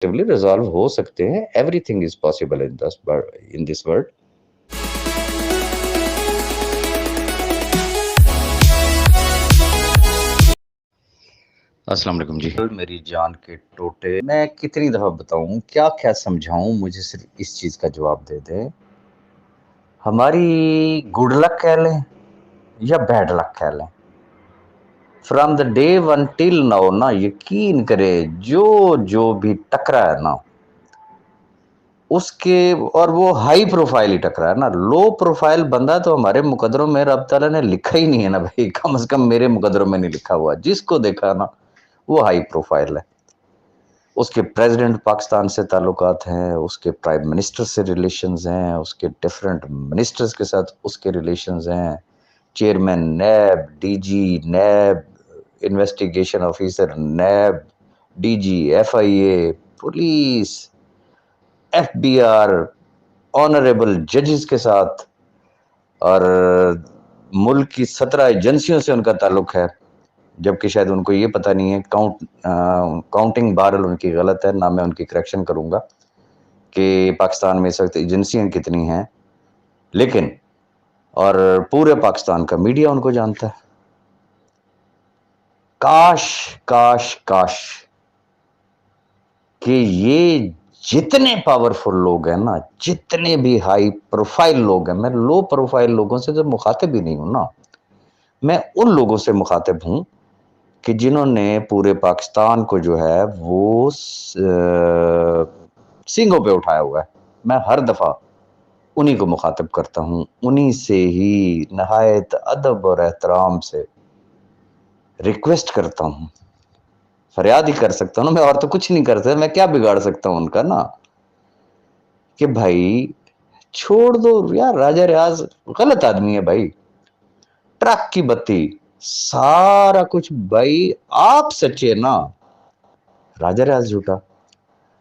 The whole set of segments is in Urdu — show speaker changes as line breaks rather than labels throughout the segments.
ریزالو ہو سکتے ہیں. Every thing is possible in this world. السلام علیکم جی. میری جان کے ٹوٹے، میں کتنی دفعہ بتاؤں، کیا کیا سمجھاؤں، مجھے صرف اس چیز کا جواب دے دیں. ہماری گڈ لک کہہ لیں یا بیڈ لک کہہ لیں، from the day one till now نا، یقین کرے جو بھی ٹکرا ہے نا اس کے، اور وہ ہائی پروفائل ہی ٹکرا ہے نا. لو پروفائل بندہ تو ہمارے مقدروں میں رب تعالیٰ نے لکھا ہی نہیں ہے نا بھائی، کم از کم میرے مقدروں میں نہیں لکھا ہوا. جس کو دیکھا نا وہ ہائی پروفائل ہے. اس کے پریزیڈنٹ پاکستان سے تعلقات ہیں، اس کے پرائم منسٹر سے ریلیشنز ہیں، اس کے ڈیفرنٹ منسٹرز کے ساتھ اس کے ریلیشنز ہیں، chairman NAB, D G NAB, investigation officer NAB, D G F I A, police, F B R, honourable ججز کے ساتھ، اور ملک کی 17 ایجنسیوں سے ان کا تعلق ہے، جبکہ شاید ان کو یہ پتہ نہیں ہے. کاؤنٹنگ بہرحال ان کی غلط ہے، نہ میں ان کی کریکشن کروں گا کہ پاکستان میں اس وقت ایجنسیاں کتنی ہیں، لیکن اور پورے پاکستان کا میڈیا ان کو جانتا ہے. کاش کاش کاش کہ یہ جتنے پاورفل لوگ ہیں نا، جتنے بھی ہائی پروفائل لوگ ہیں، میں لو پروفائل لوگوں سے تو مخاطب ہی نہیں ہوں نا، میں ان لوگوں سے مخاطب ہوں کہ جنہوں نے پورے پاکستان کو جو ہے وہ سینگوں پہ اٹھایا ہوا ہے. میں ہر دفعہ انہی کو مخاطب کرتا ہوں، انہی سے ہی نہایت ادب اور احترام سے ریکویسٹ کرتا ہوں. فریاد ہی کر سکتا ہوں نا میں، اور تو کچھ نہیں کر سکتا. میں کیا بگاڑ سکتا ہوں ان کا نا، کہ بھائی چھوڑ دو یار. راجہ ریاض غلط آدمی ہے بھائی، ٹرک کی بتی سارا کچھ بھائی. آپ سچے نا، راجہ ریاض جھوٹا.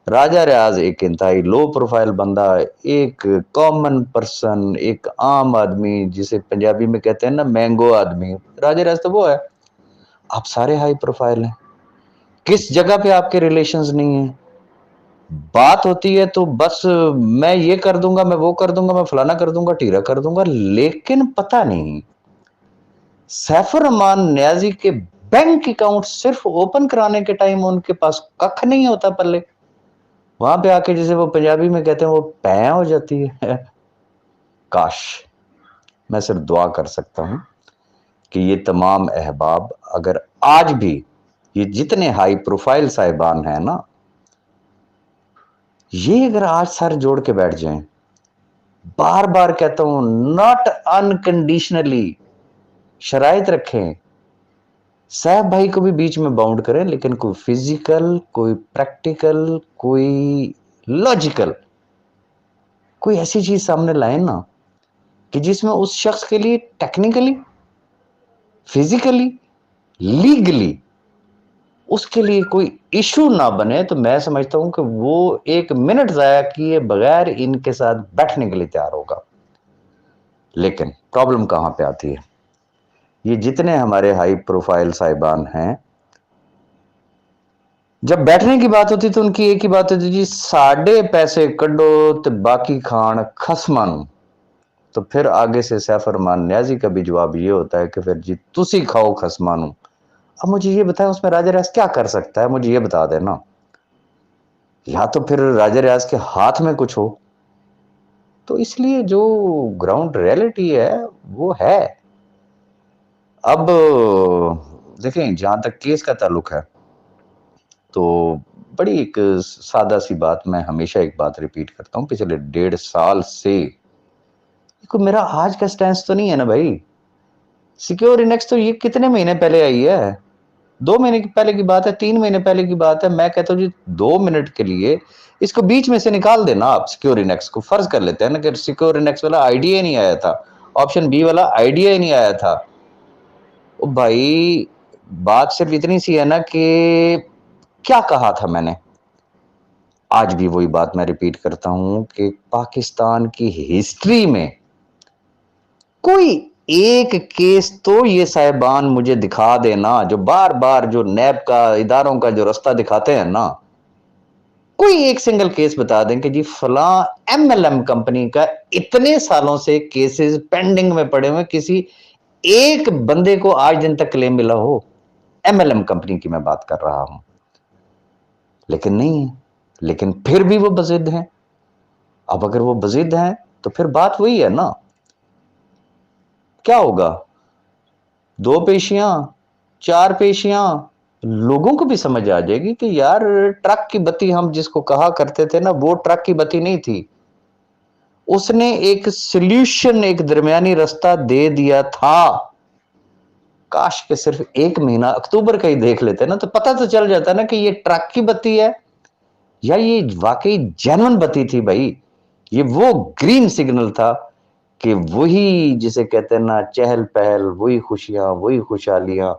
راجہ ریاض ایک انتہائی لو پروفائل بندہ، ایک کامن پرسن، ایک عام آدمی، جسے پنجابی میں کہتے ہیں نا مینگو آدمی. راجہ ریاض تو وہ ہے. آپ سارے ہائی پروفائل ہیں. کس جگہ پہ آپ کے ریلیشنز نہیں ہیں؟ بات ہوتی ہے تو بس میں یہ کر دوں گا، میں وہ کر دوں گا، میں فلانا کر دوں گا، ٹیرا کر دوں گا. لیکن پتہ نہیں سیف الرحمان نیازی کے بینک اکاؤنٹ صرف اوپن کرانے کے ٹائم ان کے پاس ککھ نہیں ہوتا پلے. وہاں پہ آ کے جسے وہ پنجابی میں کہتے ہیں وہ پیں ہو جاتی ہے. کاش میں صرف دعا کر سکتا ہوں کہ یہ تمام احباب اگر آج بھی یہ جتنے ہائی پروفائل صاحبان ہیں نا، یہ اگر آج سر جوڑ کے بیٹھ جائیں، بار بار کہتا ہوں ناٹ انکنڈیشنلی شرائط رکھیں، صاحب بھائی کو بھی بیچ میں باؤنڈ کریں، لیکن کوئی فزیکل، کوئی پریکٹیکل، کوئی لاجیکل، کوئی ایسی چیز سامنے لائیں نا کہ جس میں اس شخص کے لیے ٹیکنیکلی، فزیکلی، لیگلی اس کے لیے کوئی ایشو نہ بنے. تو میں سمجھتا ہوں کہ وہ ایک منٹ ضائع کیے بغیر ان کے ساتھ بیٹھنے کے لیے تیار ہوگا. لیکن پرابلم کہاں پہ آتی ہے؟ یہ جتنے ہمارے ہائی پروفائل صاحبان ہیں، جب بیٹھنے کی بات ہوتی تو ان کی ایک ہی بات ہوتی، جی ساڑھے پیسے کڈو تو باقی کھان خسمان. تو پھر آگے سے سیف الرحمان نیازی کا بھی جواب یہ ہوتا ہے کہ پھر جی تسی کھاؤ خسمانو. اب مجھے یہ بتائیں اس میں راجہ ریاض کیا کر سکتا ہے؟ مجھے یہ بتا دینا. یا تو پھر راجہ ریاض کے ہاتھ میں کچھ ہو. تو اس لیے جو گراؤنڈ ریئلٹی ہے وہ ہے. اب دیکھیں جہاں تک کیس کا تعلق ہے تو بڑی ایک سادہ سی بات، میں ہمیشہ ایک بات ریپیٹ کرتا ہوں، پچھلے 1.5 سال سے میرا آج کا سٹینس تو نہیں ہے نا بھائی. سیکیور انیکس تو یہ کتنے مہینے پہلے آئی ہے، 2 مہینے پہلے کی بات ہے، 3 مہینے پہلے کی بات ہے. میں کہتا ہوں جی 2 منٹ کے لیے اس کو بیچ میں سے نکال دینا. آپ سیکیور انیکس کو فرض کر لیتے ہیں نا کہ سیکیور انیکس والا آئیڈیا ہی نہیں آیا تھا، آپشن بی والا آئیڈیا ہی نہیں آیا تھا. بھائی بات صرف اتنی سی ہے نا کہ کیا کہا تھا میں نے، آج بھی وہی بات میں ریپیٹ کرتا ہوں کہ پاکستان کی ہسٹری میں کوئی ایک کیس تو یہ صاحبان مجھے دکھا دینا جو بار بار جو نیب کا اداروں کا جو رستہ دکھاتے ہیں نا، کوئی ایک سنگل کیس بتا دیں کہ جی فلاں ایم ایل ایم کمپنی کا اتنے سالوں سے کیسز پینڈنگ میں پڑے ہوئے، کسی ایک بندے کو آج دن تک کلیم ملا ہو؟ ایم ایل ایم کمپنی کی میں بات کر رہا ہوں، لیکن نہیں ہے، لیکن پھر بھی وہ بضد ہیں۔ اب اگر وہ بضد ہیں تو پھر بات وہی ہے نا، کیا ہوگا؟ 2 پیشیاں 4 پیشیاں، لوگوں کو بھی سمجھ آ جائے گی کہ یار ٹرک کی بتی ہم جس کو کہا کرتے تھے نا، وہ ٹرک کی بتی نہیں تھی، اس نے ایک سلیوشن، ایک درمیانی رستہ دے دیا تھا۔ کاش کہ صرف 1 مہینہ اکتوبر کا ہی دیکھ لیتے نا، تو پتہ تو چل جاتا نا کہ یہ ٹرک کی بتی ہے یا یہ واقعی جینون بتی تھی۔ بھائی یہ وہ گرین سگنل تھا کہ وہی جسے کہتے ہیں نا چہل پہل، وہی خوشیاں، وہی خوشحالیاں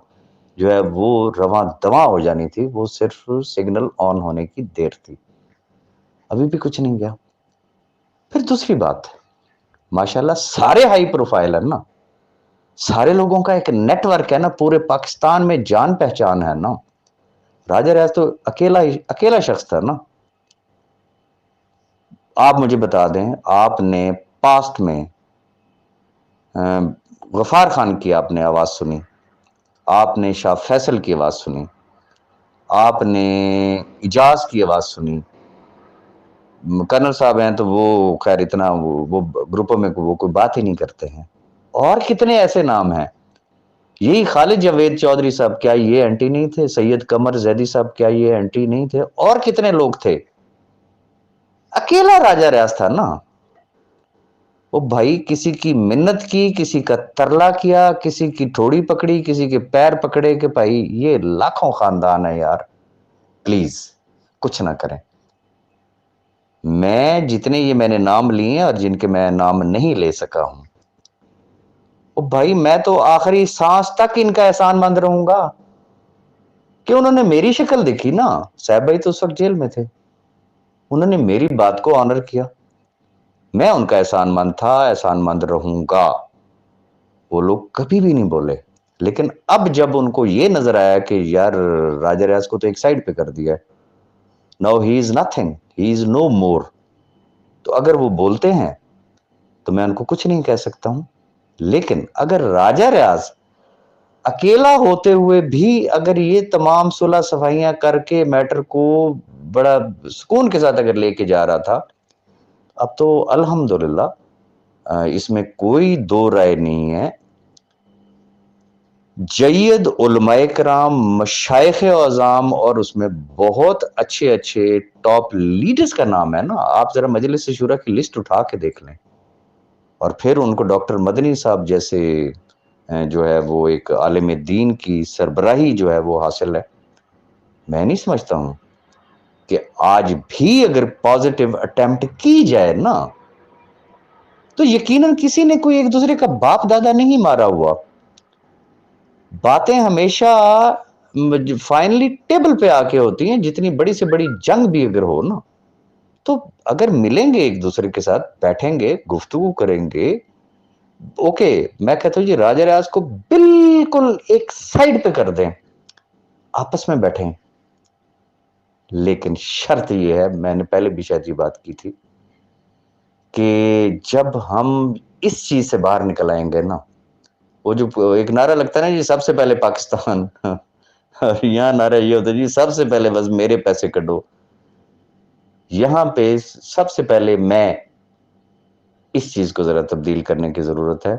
جو ہے وہ رواں دواں ہو جانی تھی، وہ صرف سگنل آن ہونے کی دیر تھی، ابھی بھی کچھ نہیں گیا۔ پھر دوسری بات، ماشاءاللہ سارے ہائی پروفائل ہیں نا، سارے لوگوں کا ایک نیٹ ورک ہے نا، پورے پاکستان میں جان پہچان ہے نا۔ راجہ ریاض تو اکیلا شخص تھا نا۔ آپ مجھے بتا دیں، آپ نے پاسٹ میں غفار خان کی آپ نے آواز سنی، آپ نے شاہ فیصل کی آواز سنی، آپ نے اجاز کی آواز سنی، کرنل صاحب ہیں تو وہ خیر اتنا وہ گروپوں میں وہ کوئی بات ہی نہیں کرتے ہیں، اور کتنے ایسے نام ہیں۔ یہی خالد جاوید چودھری صاحب کیا یہ اینٹی نہیں تھے؟ سید قمر زیدی صاحب کیا یہ اینٹی نہیں تھے؟ اور کتنے لوگ تھے؟ اکیلا راجہ ریاض تھا نا۔ وہ بھائی کسی کی منت کی، کسی کا ترلا کیا، کسی کی ٹھوڑی پکڑی، کسی کے پیر پکڑے کہ بھائی یہ لاکھوں خاندان ہے یار، پلیز کچھ نہ کریں۔ میں جتنے یہ میں نے نام لیے اور جن کے میں نام نہیں لے سکا ہوں، بھائی میں تو آخری سانس تک ان کا احسان مند رہوں گا کہ انہوں نے میری شکل دیکھی نا۔ صاحب بھائی تو اس وقت جیل میں تھے، انہوں نے میری بات کو آنر کیا، میں ان کا احسان مند تھا، احسان مند رہوں گا۔ وہ لوگ کبھی بھی نہیں بولے، لیکن اب جب ان کو یہ نظر آیا کہ یار راجہ ریاض کو تو ایک سائڈ پہ کر دیا ہے، نو ہی از نتھنگ، ہی از نو مور، تو اگر وہ بولتے ہیں تو میں ان کو کچھ نہیں کہہ سکتا ہوں۔ لیکن اگر راجہ ریاض اکیلا ہوتے ہوئے بھی اگر یہ تمام صلح صفائیاں کر کے میٹر کو بڑا سکون کے ساتھ اگر لے کے جا رہا تھا، اب تو الحمدللہ اس میں کوئی دو رائے نہیں ہے، جید علماء کرام، مشائخ اعظام، اور اس میں بہت اچھے اچھے ٹاپ لیڈرز کا نام ہے نا۔ آپ ذرا مجلس شورا کی لسٹ اٹھا کے دیکھ لیں، اور پھر ان کو ڈاکٹر مدنی صاحب جیسے جو ہے وہ ایک عالم دین کی سربراہی جو ہے وہ حاصل ہے۔ میں نہیں سمجھتا ہوں کہ آج بھی اگر پازیٹیو اٹیمپٹ کی جائے نا، تو یقیناً کسی نے کوئی ایک دوسرے کا باپ دادا نہیں مارا ہوا، باتیں ہمیشہ فائنلی ٹیبل پہ آ کے ہوتی ہیں۔ جتنی بڑی سے بڑی جنگ بھی اگر ہو نا، تو اگر ملیں گے ایک دوسرے کے ساتھ، بیٹھیں گے، گفتگو کریں گے، اوکے میں کہتا ہوں جی راجہ ریاض کو بالکل ایک سائڈ پہ کر دیں، آپس میں بیٹھیں، لیکن شرط یہ ہے، میں نے پہلے بھی شاید یہ بات کی تھی، کہ جب ہم اس چیز سے باہر نکل آئیں گے نا، وہ جو ایک نعرہ لگتا ہے نا جی سب سے پہلے پاکستان، یہاں نعرہ یہ ہوتا ہے جی سب سے پہلے بس میرے پیسے کڈو، یہاں پہ سب سے پہلے میں اس چیز کو ذرا تبدیل کرنے کی ضرورت ہے۔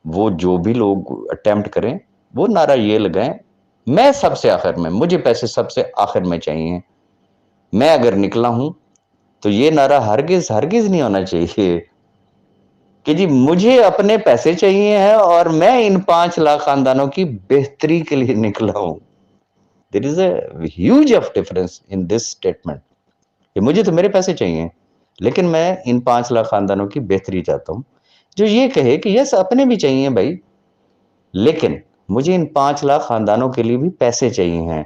وہ جو بھی لوگ اٹیمپٹ کریں وہ نعرہ یہ لگائیں، میں سب سے آخر میں، مجھے پیسے سب سے آخر میں چاہیے، میں اگر نکلا ہوں تو یہ نعرہ ہرگز ہرگز نہیں ہونا چاہیے کہ جی مجھے اپنے پیسے چاہیے ہیں اور میں ان 5 لاکھ خاندانوں کی بہتری کے لیے نکلا ہوں۔ There is a huge of difference in this statement کہ مجھے تو میرے پیسے چاہیے، لیکن میں ان 5 لاکھ خاندانوں کی بہتری چاہتا ہوں۔ جو یہ کہے کہ یس اپنے بھی چاہیے بھائی، لیکن مجھے ان 5 لاکھ خاندانوں کے لیے بھی پیسے چاہیے ہیں،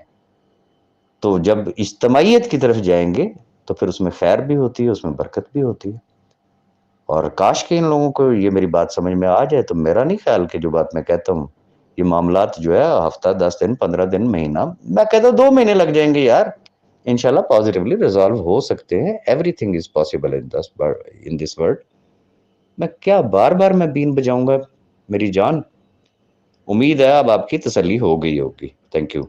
تو جب اجتماعیت کی طرف جائیں گے تو پھر اس میں خیر بھی ہوتی ہے، اس میں برکت بھی ہوتی ہے۔ اور کاش کہ ان لوگوں کو یہ میری بات سمجھ میں آ جائے، تو میرا نہیں خیال کہ جو بات میں کہتا ہوں یہ معاملات جو ہے ہفتہ 10 دن 15 دن مہینہ، میں کہتا ہوں 2 مہینے لگ جائیں گے یار، انشاءاللہ پازیٹیولی ریزالو ہو سکتے ہیں. Every thing is possible in this world. میں کیا بار بار میں بین بجاؤں گا میری جان. امید ہے اب آپ کی تسلی ہو گئی ہوگی. Thank you.